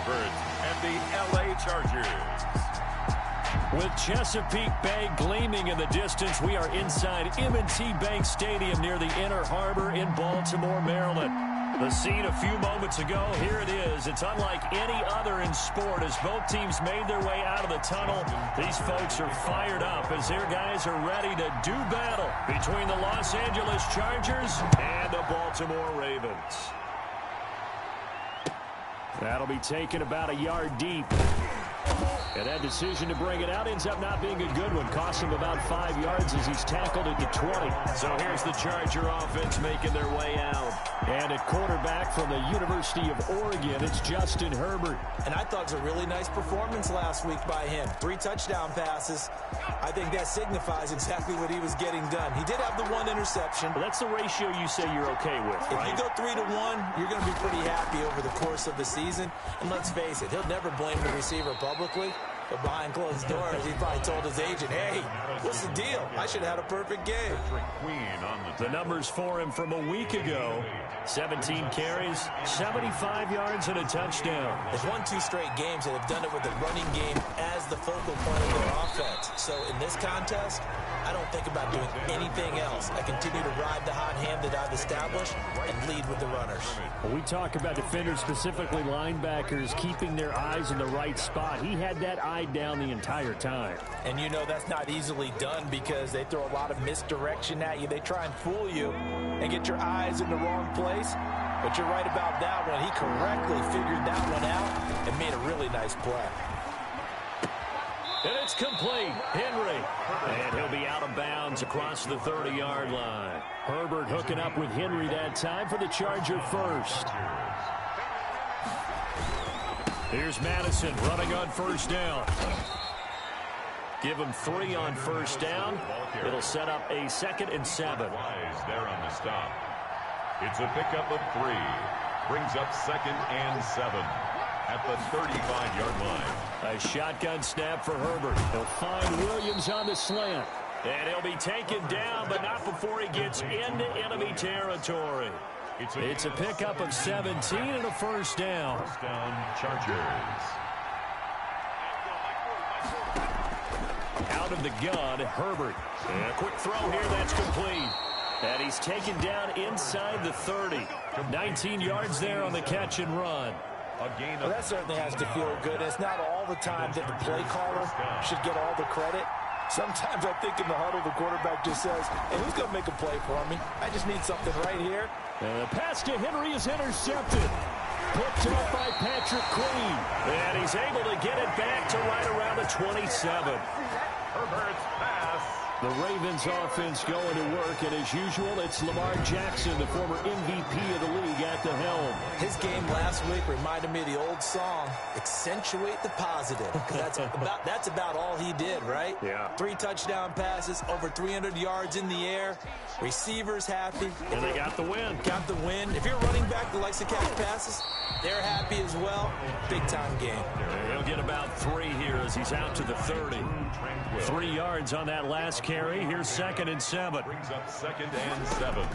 Herbert and the LA Chargers. With Chesapeake Bay gleaming in the distance, we are inside M&T Bank Stadium near the Inner Harbor in Baltimore, Maryland. The scene a few moments ago, here it is. It's unlike any other in sport as both teams made their way out of the tunnel. These folks are fired up as their guys are ready to do battle between the Los Angeles Chargers and the Baltimore Ravens. That'll be taken about a yard deep. And that decision to bring it out ends up not being a good one. Cost him about 5 yards as he's tackled at the 20. So here's the Charger offense making their way out. And at quarterback from the University of Oregon, it's Justin Herbert. And I thought it was a really nice performance last week by him. 3 touchdown passes. I think that signifies exactly what he was getting done. He did have the 1 interception. Well, that's the ratio you say you're okay with, right? If you go 3-1, you're going to be pretty happy over the course of the season. And let's face it, he'll never blame the receiver publicly. But behind closed doors, he probably told his agent, hey, what's the deal? I should have had a perfect game. The numbers for him from a week ago, 17 carries, 75 yards, and a touchdown. There's 1-2 straight games that have done it with the running game as the focal point of their offense. So in this contest, I don't think about doing anything else. I continue to ride the hot hand that I've established and lead with the runners. When we talk about defenders, specifically linebackers, keeping their eyes in the right spot, he had that eye down the entire time. And you know that's not easily done because they throw a lot of misdirection at you. They try and fool you and get your eyes in the wrong place. But you're right about that one. He correctly figured that one out and made a really nice play. And it's complete. Henry. And he'll be out of bounds across the 30-yard line. Herbert hooking up with Henry that time for the Charger first. Here's Madison running on first down. Give him 3 on first down. It'll set up a 2nd and 7. There on the stop. It's a pickup of 3. Brings up 2nd and 7 at the 35-yard line. A shotgun snap for Herbert. He'll find Williams on the slant. And he'll be taken down, but not before he gets into enemy territory. It's a pickup of 17 and a first down. First down, Chargers. Out of the gun, Herbert. And a quick throw here, that's complete. And he's taken down inside the 30. 19 yards there on the catch and run. Well, that certainly has to feel good. It's not all the time that the play caller should get all the credit. Sometimes I think in the huddle, the quarterback just says, hey, who's going to make a play for me? I just need something right here. And the pass to Henry is intercepted. Picked off by Patrick Queen. And he's able to get it back to right around the 27. Herbert's pass. The Ravens offense going to work, and as usual, it's Lamar Jackson, the former MVP of the league, at the helm. His game last week reminded me of the old song, Accentuate the Positive, because that's about all he did, right? Yeah. 3 touchdown passes, over 300 yards in the air, receivers happy. And they got the win. Got the win. If you're a running back that likes to catch passes, they're happy as well. Big-time game. He'll get about 3 here as he's out to the 30. 3 yards on that last carry. Here's 2nd and 7. Brings up 2nd and 7.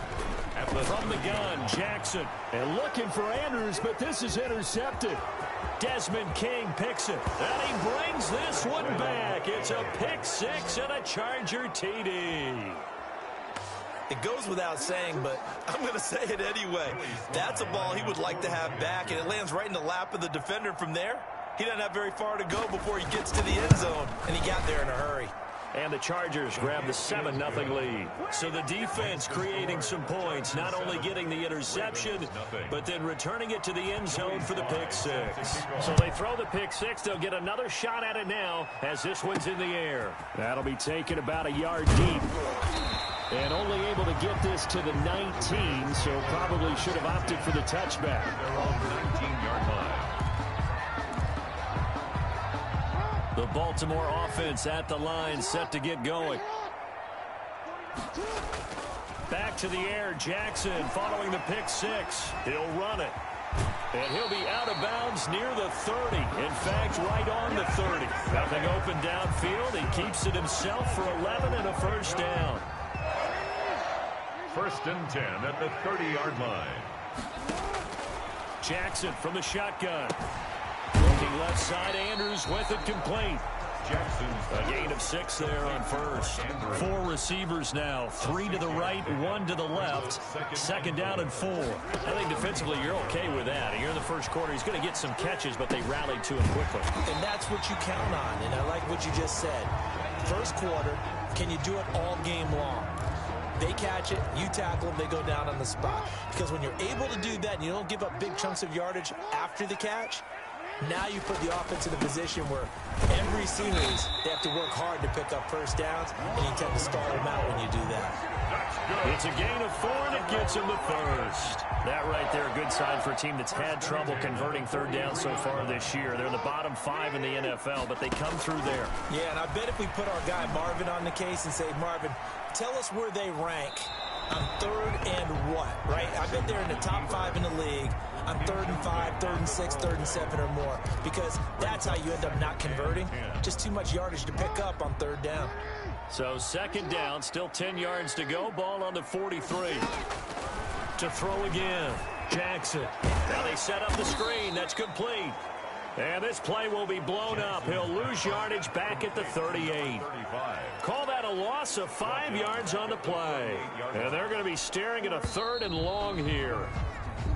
From the gun, Jackson. And looking for Andrews, but this is intercepted. Desmond King picks it. And he brings this one back. It's a pick 6 and a Charger TD. It goes without saying, but I'm going to say it anyway. That's a ball he would like to have back, and it lands right in the lap of the defender from there. He doesn't have very far to go before he gets to the end zone, and he got there in a hurry. And the Chargers grab the 7-0 lead. So the defense creating some points, not only getting the interception, but then returning it to the end zone for the pick 6. So they throw the pick 6. They'll get another shot at it now as this one's in the air. That'll be taken about a yard deep. And only able to get this to the 19, so probably should have opted for the touchback. They're on the 19-yard line. The Baltimore offense at the line, set to get going. Back to the air, Jackson following the pick 6. He'll run it. And he'll be out of bounds near the 30. In fact, right on the 30. Nothing open downfield. He keeps it himself for 11 and a first down. 1st and 10 at the 30-yard line. Jackson from the shotgun. Looking left side, Andrews with it complete. A gain of 6 there on first. 4 receivers now. 3 to the right, 1 to the left. Second down and 4. I think defensively you're okay with that. Here in the first quarter, he's going to get some catches, but they rallied to him quickly. And that's what you count on, and I like what you just said. First quarter, can you do it all game long? They catch it, you tackle them, they go down on the spot. Because when you're able to do that and you don't give up big chunks of yardage after the catch, now you put the offense in a position where every series they have to work hard to pick up first downs, and you tend to stall them out when you do that. It's a gain of 4, and it gets him the first. That right there, a good sign for a team that's had trouble converting third down so far this year. They're in the bottom 5 in the NFL, but they come through there. Yeah, and I bet if we put our guy Marvin on the case and say, Marvin, tell us where they rank on third and what, right? I bet they're in the top 5 in the league on 3rd and 5, 3rd and 6, 3rd and 7 or more, because that's how you end up not converting. Just too much yardage to pick up on third down. So second down, still 10 yards to go. Ball on the 43. To throw again, Jackson. Now they set up the screen. That's complete. And this play will be blown up. He'll lose yardage back at the 38. Call that a loss of 5 yards on the play. And they're going to be staring at a 3rd and long here.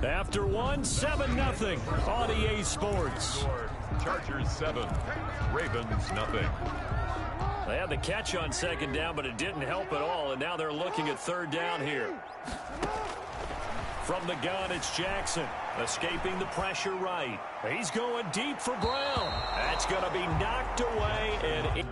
After 1, 7-0 on EA Sports. Chargers 7, Ravens nothing. They had the catch on second down, but it didn't help at all. And now they're looking at third down here. From the gun, it's Jackson. Escaping the pressure right. He's going deep for Brown. That's going to be knocked away. And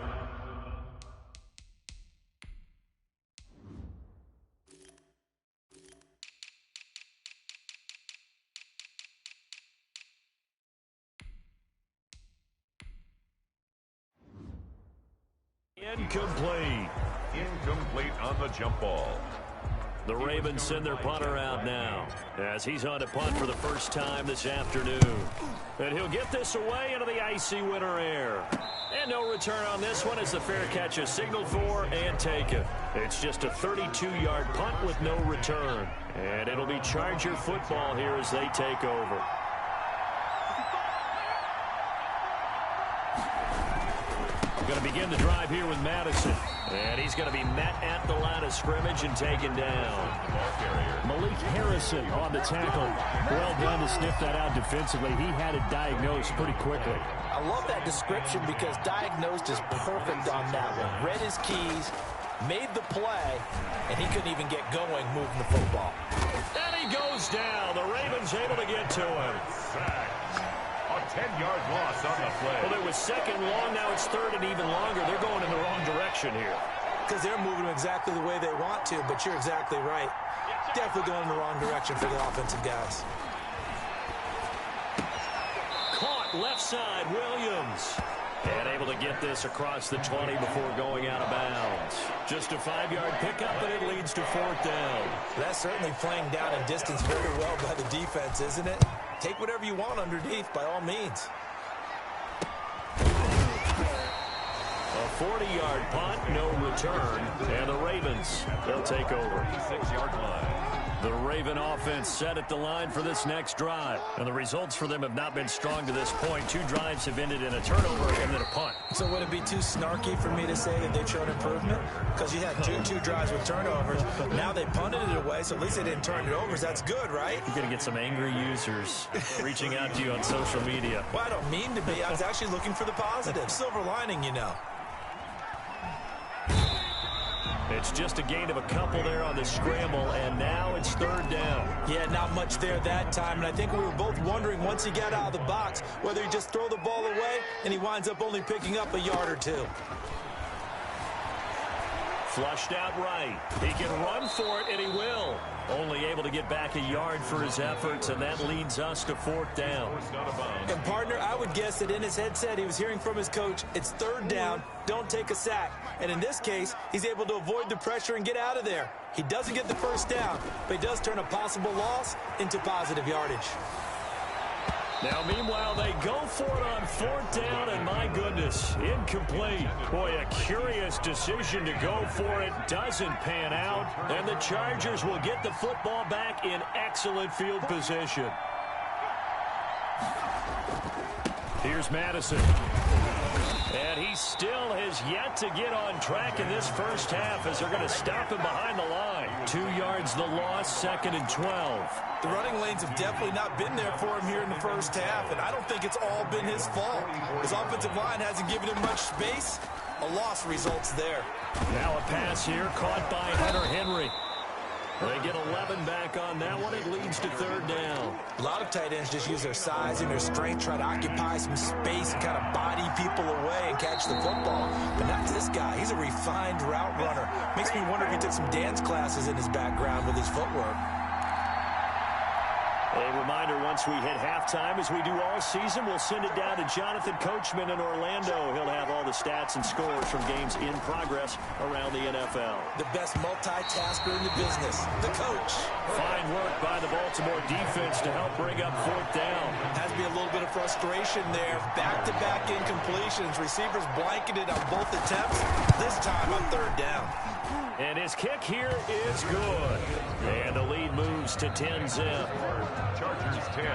incomplete. Incomplete on the jump ball. The Ravens send their punter out now as he's on to punt for the first time this afternoon. And he'll get this away into the icy winter air. And no return on this one as the fair catch is signaled for and taken. It's just a 32-yard punt with no return. And it'll be Charger football here as they take over. Going to begin the drive here with Madison. And he's going to be met at the line of scrimmage and taken down. Malik Harrison on the tackle. Well done to sniff that out defensively. He had it diagnosed pretty quickly. I love that description because diagnosed is perfect on that one. Read his keys, made the play, and he couldn't even get going moving the football. And he goes down. The Ravens able to get to him. A 10-yard loss on the play. Well, it was second long. Now it's third and even longer. They're going in the wrong direction here. Because they're moving exactly the way they want to, but you're exactly right. Definitely going in the wrong direction for the offensive guys. Caught left side, Williams. And able to get this across the 20 before going out of bounds. Just a 5-yard pickup, and it leads to fourth down. That's certainly playing down in distance very well by the defense, isn't it? Take whatever you want underneath, by all means. A 40-yard punt, no return. And the Ravens, they'll take over. 6-yard line. The Raven offense set at the line for this next drive. And the results for them have not been strong to this point. 2 drives have ended in a turnover and then a punt. So would it be too snarky for me to say that they've shown improvement? Because you had two drives with turnovers. Now they punted it away, so at least they didn't turn it over. That's good, right? You're going to get some angry users reaching out to you on social media. Well, I don't mean to be. I was actually looking for the positive. Silver lining, you know. It's just a gain of a couple there on the scramble, and now it's third down. Yeah, not much there that time, and I think we were both wondering once he got out of the box whether he just throw the ball away and he winds up only picking up a yard or 2. Flushed out right. He can run for it, and he will. Only able to get back a yard for his efforts, and that leads us to fourth down. And, partner, I would guess that in his headset he was hearing from his coach, it's third down, don't take a sack. And in this case, he's able to avoid the pressure and get out of there. He doesn't get the first down, but he does turn a possible loss into positive yardage. Now, meanwhile, they go for it on fourth down, and my goodness, incomplete. Boy, a curious decision to go for it. Doesn't pan out, and the Chargers will get the football back in excellent field position. Here's Madison. And he still has yet to get on track in this first half as they're going to stop him behind the line. 2 yards the loss, 2nd and 12. The running lanes have definitely not been there for him here in the first half, and I don't think it's all been his fault. His offensive line hasn't given him much space. A loss results there. Now a pass here caught by Hunter Henry. They get 11 back on that one. It leads to 3rd down. A lot of tight ends just use their size and their strength, try to occupy some space and kind of body people away and catch the football. But not this guy. He's a refined route runner. Makes me wonder if he took some dance classes in his background with his footwork. A reminder, once we hit halftime, as we do all season, we'll send it down to Jonathan Coachman in Orlando. He'll have all the stats and scores from games in progress around the NFL. The best multitasker in the business, the coach. Fine work by the Baltimore defense to help bring up 4th down. Has to be a little bit of frustration there. Back-to-back incompletions. Receivers blanketed on both attempts, this time on 3rd down. And his kick here is good. And the lead moves to 10-zip. Chargers 10.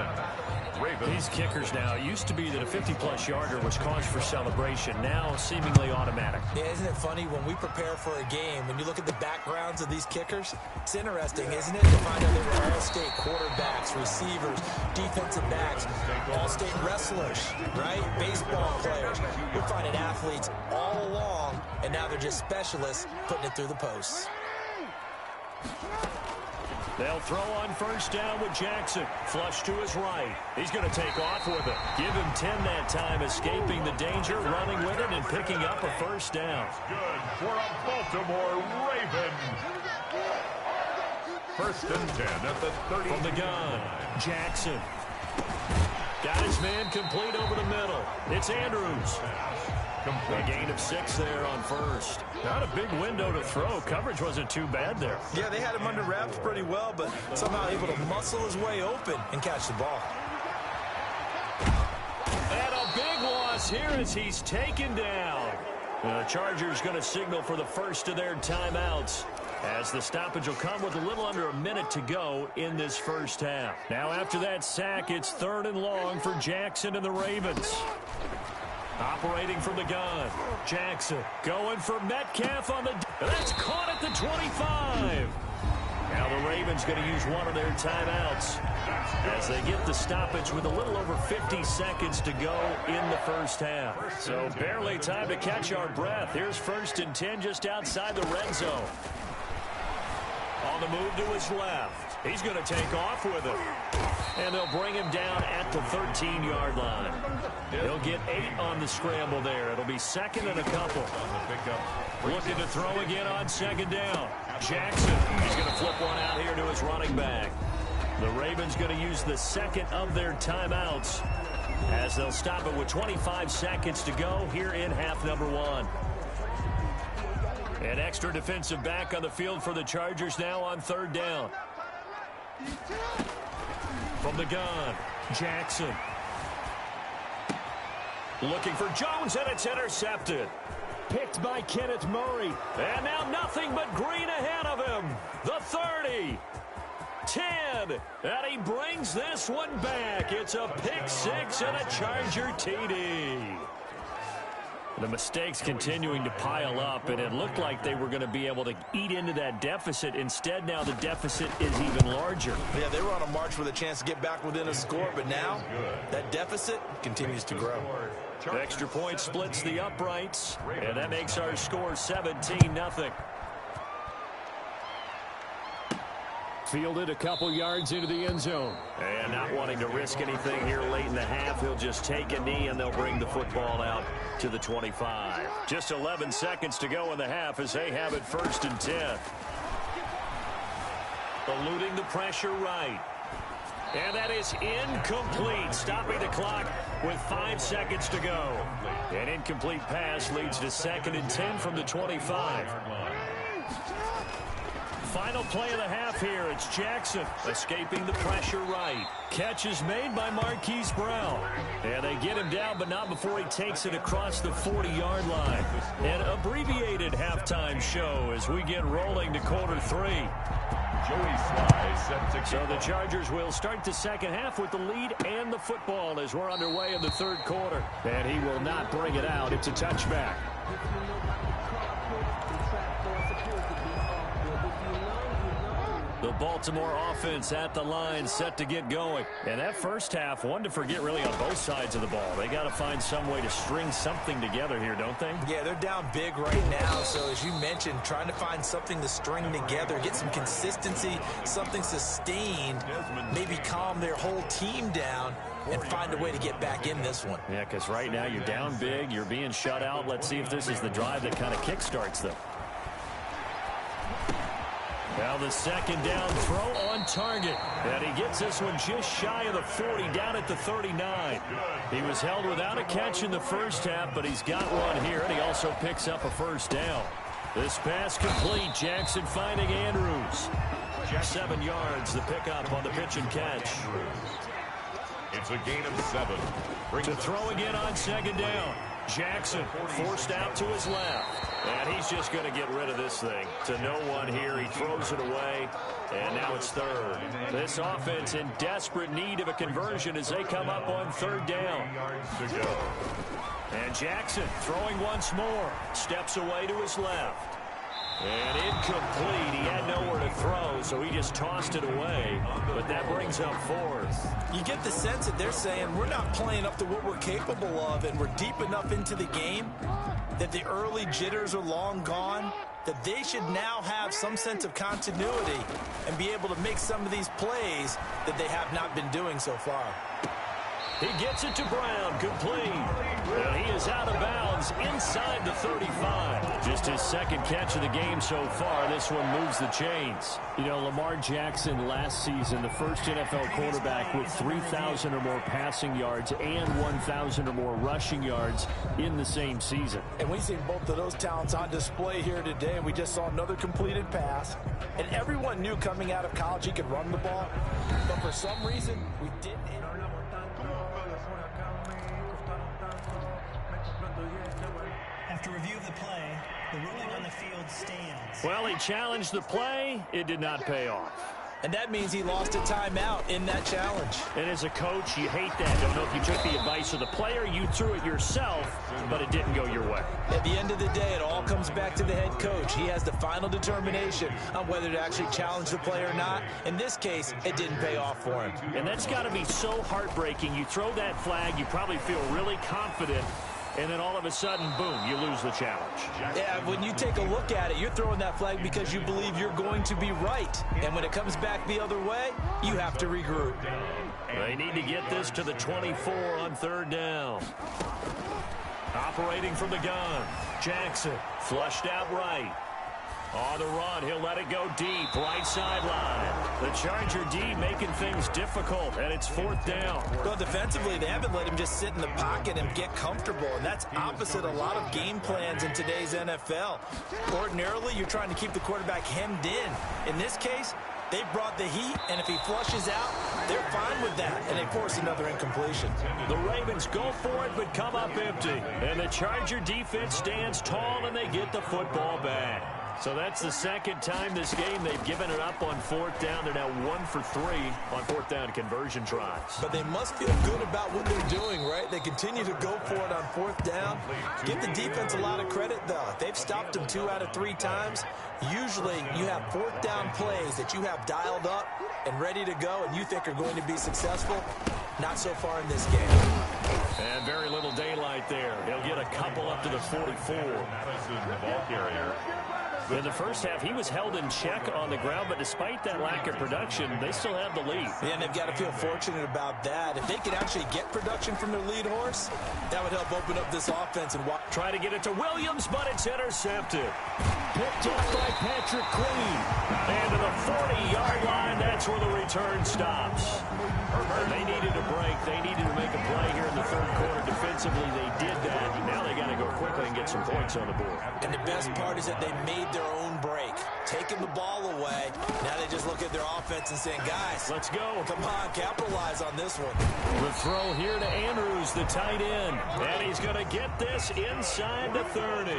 Ravens. These kickers now, it used to be that a 50-plus yarder was cause for celebration. Now seemingly automatic. Yeah, isn't it funny when we prepare for a game, when you look at the backgrounds of these kickers, it's interesting, isn't it, to find out they were all-state quarterbacks, receivers, defensive backs, all-state wrestlers, right? Baseball players. We're finding athletes all along, and now they're just specialists putting it through the posts. They'll throw on 1st down with Jackson. Flush to his right. He's going to take off with it. Give him 10 that time, escaping the danger, running with it, and picking up a 1st down. Good for a Baltimore Raven. 1st and 10 at the 30. From the gun, Jackson. Got his man complete over the middle. It's Andrews. A gain of 6 there on 1st. Not a big window to throw. Coverage wasn't too bad there. Yeah, they had him under wraps pretty well, but somehow able to muscle his way open and catch the ball. And a big loss here as he's taken down. The Chargers going to signal for the first of their timeouts, as the stoppage will come with a little under a minute to go in this first half. Now after that sack, it's 3rd and long for Jackson and the Ravens. Operating from the gun, Jackson going for Metcalf on the... That's caught at the 25. Now the Ravens going to use one of their timeouts as they get the stoppage with a little over 50 seconds to go in the first half. So barely time to catch our breath. Here's 1st and 10 just outside the red zone. On the move to his left. He's going to take off with it. And they'll bring him down at the 13-yard line. He'll get 8 on the scramble there. It'll be 2nd and a couple. Looking to throw again on 2nd down. Jackson, he's going to flip one out here to his running back. The Ravens going to use the 2nd of their timeouts as they'll stop it with 25 seconds to go here in half number 1. An extra defensive back on the field for the Chargers now on 3rd down. From the gun, Jackson. Looking for Jones, and it's intercepted. Picked by Kenneth Murray. And now nothing but green ahead of him. The 30. 10. And he brings this one back. It's a pick 6 and a Charger TD. The mistakes continuing to pile up, and it looked like they were going to be able to eat into that deficit. Instead, now the deficit is even larger. Yeah, they were on a march with a chance to get back within a score, but now that deficit continues to grow. The extra point splits the uprights, and that makes our score 17-0. Fielded a couple yards into the end zone. And not wanting to risk anything here late in the half, he'll just take a knee and they'll bring the football out to the 25. Just 11 seconds to go in the half as they have it 1st and 10. Eluding the pressure right. And that is incomplete, stopping the clock with 5 seconds to go. An incomplete pass leads to 2nd and 10 from the 25. Final play of the half here. It's Jackson escaping the pressure right. Catch is made by Marquise Brown. And they get him down, but not before he takes it across the 40-yard line. An abbreviated halftime show as we get rolling to quarter 3. Joey Sly set to So the Chargers will start the second half with the lead and the football as we're underway in the third quarter. And he will not bring it out. It's a touchback. The Baltimore offense at the line set to get going. And that first half, one to forget really on both sides of the ball. They got to find some way to string something together here, don't they? Yeah, they're down big right now. So as you mentioned, trying to find something to string together, get some consistency, something sustained, maybe calm their whole team down and find a way to get back in this one. Yeah, because right now you're down big, you're being shut out. Let's see if this is the drive that kind of kickstarts them. Now the second down throw on target. And he gets this one just shy of the 40, down at the 39. He was held without a catch in the first half, but he's got one here, and he also picks up a first down. This pass complete. Jackson finding Andrews. 7 yards, the pickup on the pitch and catch. It's a gain of 7. To throw again on second down. Jackson forced out to his left. And he's just going to get rid of this thing. To no one here. He throws it away. And now it's third. This offense in desperate need of a conversion as they come up on third down. And Jackson throwing once more. Steps away to his left. And incomplete. He had nowhere to throw, so he just tossed it away. But that brings up fourth. You get the sense that they're saying we're not playing up to what we're capable of, and we're deep enough into the game that the early jitters are long gone, that they should now have some sense of continuity and be able to make some of these plays that they have not been doing so far. He gets it to Brown, complete. And he is out of bounds inside the 35. Just his second catch of the game so far. This one moves the chains. You know, Lamar Jackson last season, the first NFL quarterback with 3,000 or more passing yards and 1,000 or more rushing yards in the same season. And we've seen both of those talents on display here today. We just saw another completed pass. And everyone knew coming out of college he could run the ball. But for some reason, we didn't. After review of the play, the ruling on the field stands. Well, he challenged the play. It did not pay off. And that means he lost a timeout in that challenge. And as a coach, you hate that. Don't know if you took the advice of the player, you threw it yourself, but it didn't go your way. At the end of the day, it all comes back to the head coach. He has the final determination on whether to actually challenge the play or not. In this case, it didn't pay off for him. And that's got to be so heartbreaking. You throw that flag, you probably feel really confident, and then all of a sudden, boom, you lose the challenge. Yeah, when you take a look at it, you're throwing that flag because you believe you're going to be right. And when it comes back the other way, you have to regroup. They need to get this to the 24 on third down. Operating from the gun. Jackson flushed out right. On the run, he'll let it go deep, right sideline. The Charger D making things difficult, and it's fourth down. Well, defensively, they haven't let him just sit in the pocket and get comfortable, and that's opposite a lot of game plans in today's NFL. Ordinarily, you're trying to keep the quarterback hemmed in. In this case, they brought the heat, and if he flushes out, they're fine with that, and they force another incompletion. The Ravens go for it, but come up empty. And the Charger defense stands tall, and they get the football back. So that's the second time this game they've given it up on fourth down. They're now 1 for 3 on fourth down conversion tries. But they must feel good about what they're doing, right? They continue to go for it on fourth down. Give the defense a lot of credit, though. They've stopped them 2 out of 3 times. Usually you have fourth down plays that you have dialed up and ready to go and you think are going to be successful. Not so far in this game. And very little daylight there. He'll get a couple up to the 44. The ball carrier. In the first half, he was held in check on the ground, but despite that lack of production, they still have the lead. Yeah, and they've got to feel fortunate about that. If they could actually get production from their lead horse, that would help open up this offense. And try to get it to Williams, but it's intercepted. Picked up by Patrick Queen. And to the 40-yard line, that's where the return stops. They needed a break. They needed to make a play here in the third quarter. Defensively, they did that. Now they got to go quickly and get some points on the board. And the best part is that they made their own break, taking the ball away. Now they just look at their offense and saying, guys, let's go. Come on, capitalize on this one. The throw here to Andrews, the tight end. And he's going to get this inside the 30.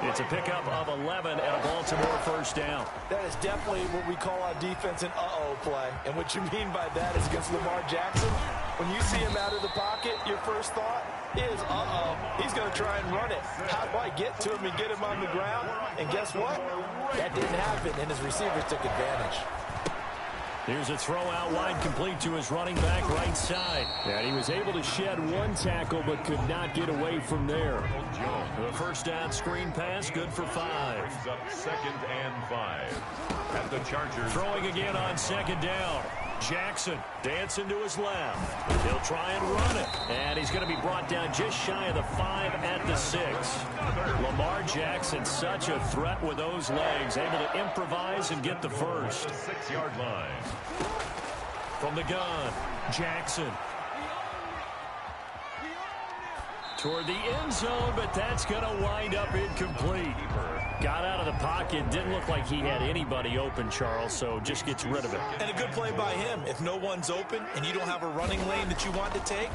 It's a pickup of 11 and a Baltimore first down. That is definitely what we call our defense an uh-oh play. And what you mean by that is against Lamar Jackson, when you see him out of the pocket, your first thought is, uh-oh, he's going to try and run it. How do I get to him and get him on the ground? And guess what? That didn't happen, and his receivers took advantage. Here's a throw out wide, complete to his running back right side. And he was able to shed one tackle but could not get away from there. The first down screen pass, good for 5. Brings up 2nd and 5 at the Chargers. Throwing again on 2nd down. Jackson dancing to his left. He'll try and run it. And he's going to be brought down just shy of the 5 at the 6. Lamar Jackson, such a threat with those legs, able to improvise and get the first. 6-yard line. From the gun, Jackson. Toward the end zone, but that's going to wind up incomplete. Got out of the pocket. Didn't look like he had anybody open, Charles, so just gets rid of it. And a good play by him. If no one's open and you don't have a running lane that you want to take,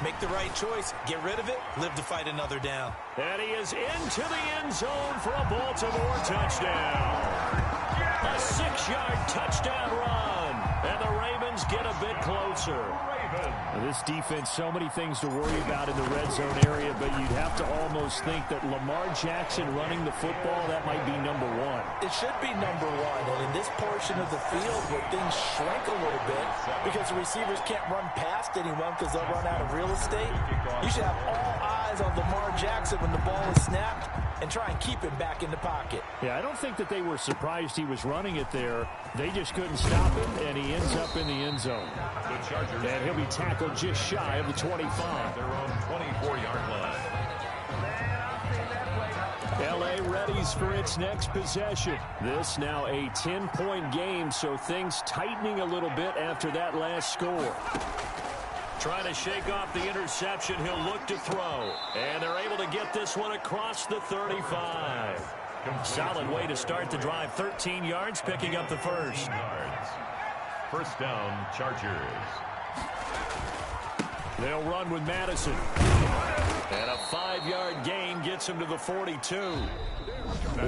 make the right choice. Get rid of it. Live to fight another down. And he is into the end zone for a Baltimore touchdown. A 6-yard touchdown run. And the Ravens get a bit closer. This defense, so many things to worry about in the red zone area, but you'd have to almost think that Lamar Jackson running the football, that might be number 1. It should be number 1. And in this portion of the field where things shrink a little bit because the receivers can't run past anyone because they'll run out of real estate, you should have all eyes on Lamar Jackson when the ball is snapped and try and keep him back in the pocket. Yeah, I don't think that they were surprised he was running it there. They just couldn't stop him, and he ends up in the end zone. And he'll be tackled just shy of the 25. Their own 24-yard line. L.A. readies for its next possession. This now a 10-point game, so things tightening a little bit after that last score. Trying to shake off the interception, he'll look to throw. And they're able to get this one across the 35. Solid way to start the drive. 13 yards, picking up the first. First down, Chargers. They'll run with Madison. And a 5-yard gain gets him to the 42.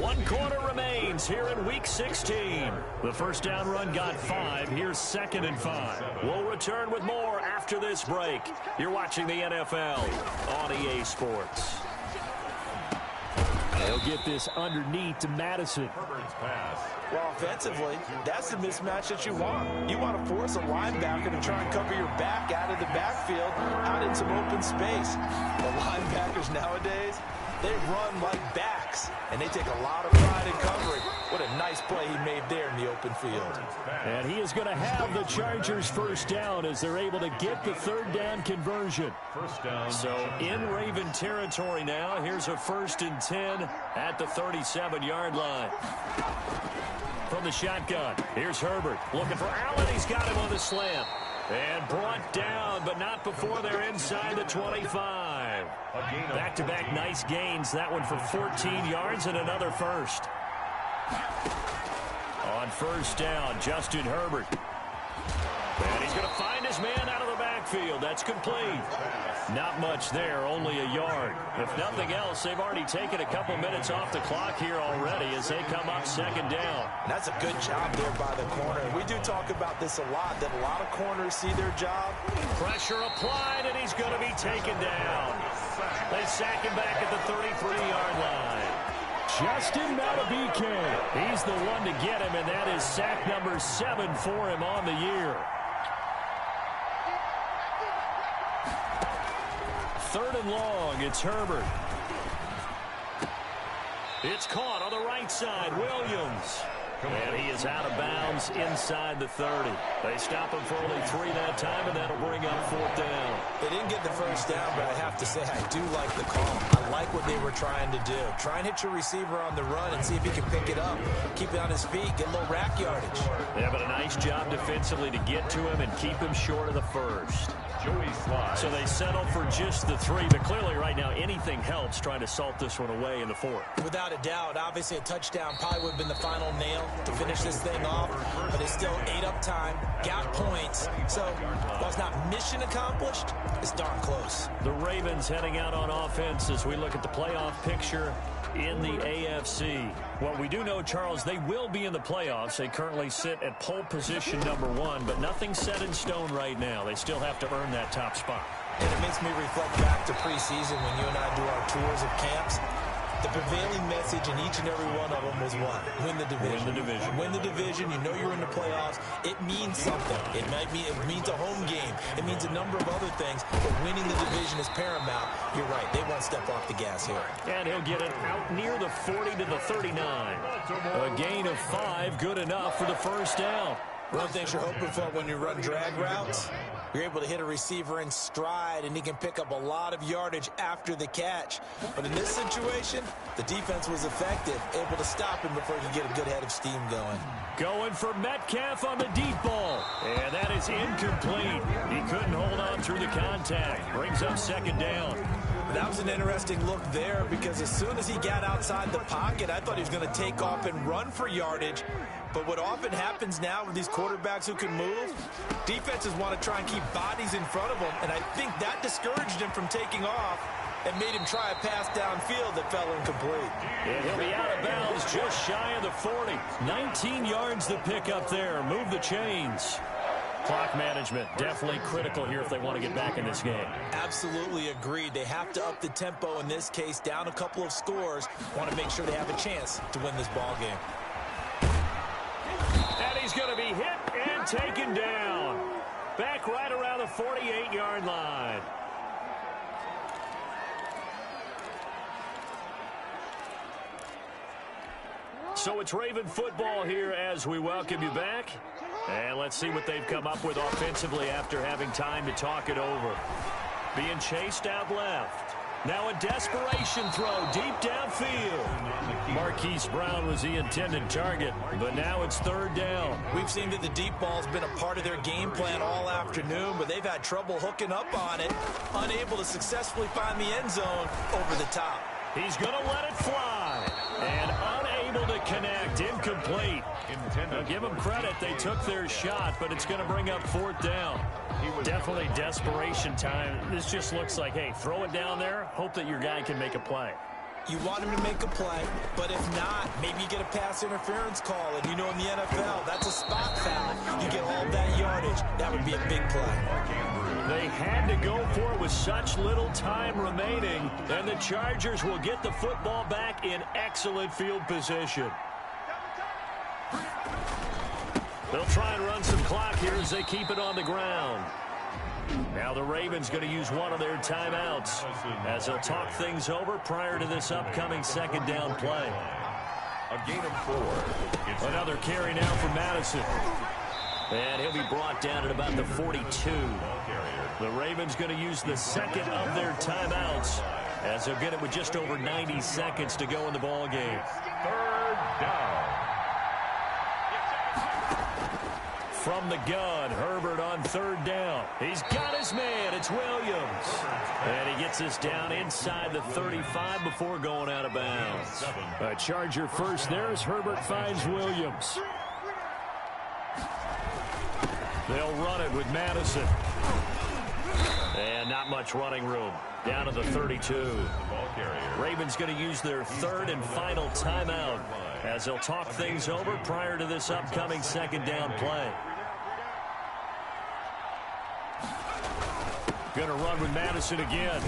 1 quarter remains here in Week 16. The first down run got 5. Here's 2nd and 5. We'll return with more after this break. You're watching the NFL on EA Sports. They'll get this underneath to Madison. Well, offensively, that's the mismatch that you want. You want to force a linebacker to try and cover your back out of the backfield, out in some open space. The linebackers nowadays, they run like backs, and they take a lot of pride in covering. What a nice play he made there in the open field. And he is going to have the Chargers first down as they're able to get the 3rd down conversion. First down. So in Raven territory now. Here's a 1st and 10 at the 37-yard line. From the shotgun, here's Herbert looking for Allen. He's got him on the slant. And brought down, but not before they're inside the 25. Back-to-back nice gains. That one for 14 yards and another first. On first down, Justin Herbert. And he's going to find his man out of the backfield. That's complete. Not much there, only a yard. If nothing else, they've already taken a couple minutes off the clock here already as they come up 2nd down. That's a good job there by the corner. We do talk about this a lot, that a lot of corners see their job. Pressure applied, and he's going to be taken down. They sack him back at the 33-yard line. Justin Matabike. He's the one to get him, and that is sack number 7 for him on the year. 3rd and long, it's Herbert. It's caught on the right side, Williams. And he is out of bounds inside the 30. They stop him for only 3 that time, and that'll bring up 4th down. They didn't get the first down, but I have to say I do like the call. I like what they were trying to do. Try and hit your receiver on the run and see if he can pick it up. Keep it on his feet, get a little rack yardage. Yeah, but a nice job defensively to get to him and keep him short of the first. Joey slides. So they settle for just the 3, but clearly right now anything helps trying to salt this one away in the 4th. Without a doubt, obviously a touchdown probably would have been the final nail to finish this thing off, but it's still ate up time, got points, so while it's not mission accomplished, it's darn close. The Ravens heading out on offense as we look at the playoff picture. in the AFC. Well, we do know, Charles, they will be in the playoffs. They currently sit at pole position #1, but nothing's set in stone right now. They still have to earn that top spot. And it makes me reflect back to preseason when you and I do our tours of camps. The prevailing message in each and every one of them was what? Win the division. Win the division. Win the division. You know you're in the playoffs. It means something. It means a home game. It means a number of other things. But winning the division is paramount. You're right. They won't step off the gas here. And he'll get it out near the 40 to the 39. A gain of 5, good enough for the first down. One thing you're hoping for when you run drag routes, you're able to hit a receiver in stride, and he can pick up a lot of yardage after the catch. But in this situation, the defense was effective, able to stop him before he could get a good head of steam going. Going for Metcalf on the deep ball. And that is incomplete. He couldn't hold on through the contact. Brings up second down. That was an interesting look there because as soon as he got outside the pocket, I thought he was going to take off and run for yardage. But what often happens now with these quarterbacks who can move, defenses want to try and keep bodies in front of them, and I think that discouraged him from taking off and made him try a pass downfield that fell incomplete. And he'll be out of bounds just shy of the 40. 19 yards to pick up there. Move the chains. Clock management definitely critical here if they want to get back in this game. Absolutely agreed. They have to up the tempo in this case, down a couple of scores. Want to make sure they have a chance to win this ball game. And he's going to be hit and taken down. Back right around the 48-yard line. So it's Raven football here as we welcome you back. And let's see what they've come up with offensively after having time to talk it over. Being chased out left. Now a desperation throw deep downfield. Marquise Brown was the intended target, but now it's third down. We've seen that the deep ball's been a part of their game plan all afternoon, but they've had trouble hooking up on it, unable to successfully find the end zone over the top. He's going to let it fly, and unable to connect, incomplete. Now give them credit, they took their shot, but it's going to bring up fourth down. Definitely desperation time. This just looks like, hey, throw it down there, hope that your guy can make a play. You want him to make a play, but if not, maybe you get a pass interference call, and you know in the NFL, that's a spot foul. You get all that yardage. That would be a big play. They had to go for it with such little time remaining, and the Chargers will get the football back in excellent field position. They'll try and run some clock here as they keep it on the ground. Now the Ravens going to use one of their timeouts as they'll talk things over prior to this upcoming second down play. A gain of 4. Another carry now for Madison. And he'll be brought down at about the 42. The Ravens going to use the second of their timeouts as they'll get it with just over 90 seconds to go in the ball game. Third down. From the gun, Herbert on third down. He's got his man. It's Williams. And he gets us down inside the 35 before going out of bounds. A Charger first there as Herbert finds Williams. They'll run it with Madison. And not much running room. Down to the 32. Ravens going to use their third and final timeout as they'll talk things over prior to this upcoming second down play. Going to run with Madison again.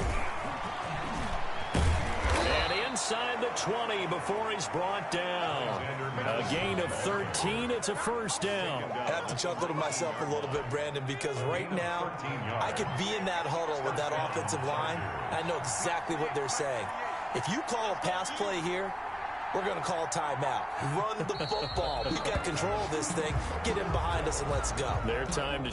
And inside the 20 before he's brought down. A gain of 13. It's a first down. I have to chuckle to myself a little bit, Brandon, because right now I could be in that huddle with that offensive line. I know exactly what they're saying. If you call a pass play here, we're going to call timeout. Run the football. We got control of this thing. Get him behind us and let's go. Their time to...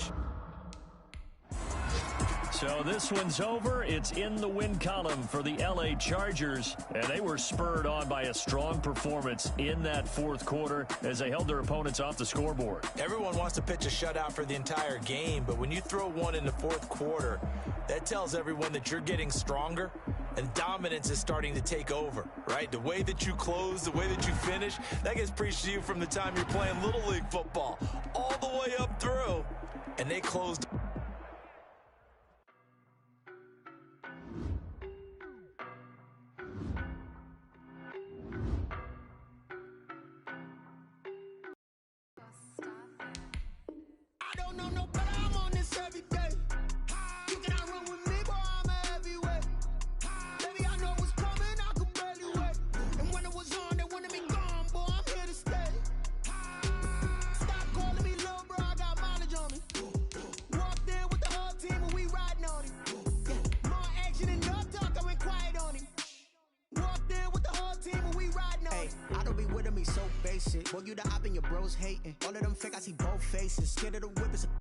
So this one's over. It's in the win column for the LA Chargers, and they were spurred on by a strong performance in that fourth quarter as they held their opponents off the scoreboard. Everyone wants to pitch a shutout for the entire game, but when you throw one in the fourth quarter, that tells everyone that you're getting stronger and dominance is starting to take over, right? The way that you close, the way that you finish, that gets preached to you from the time you're playing Little League football all the way up through, and they closed. Ay, I don't be with him, he's so basic. Boy, you the op and your bros hating. All of them fake, I see both faces. Scared of the whip, it's a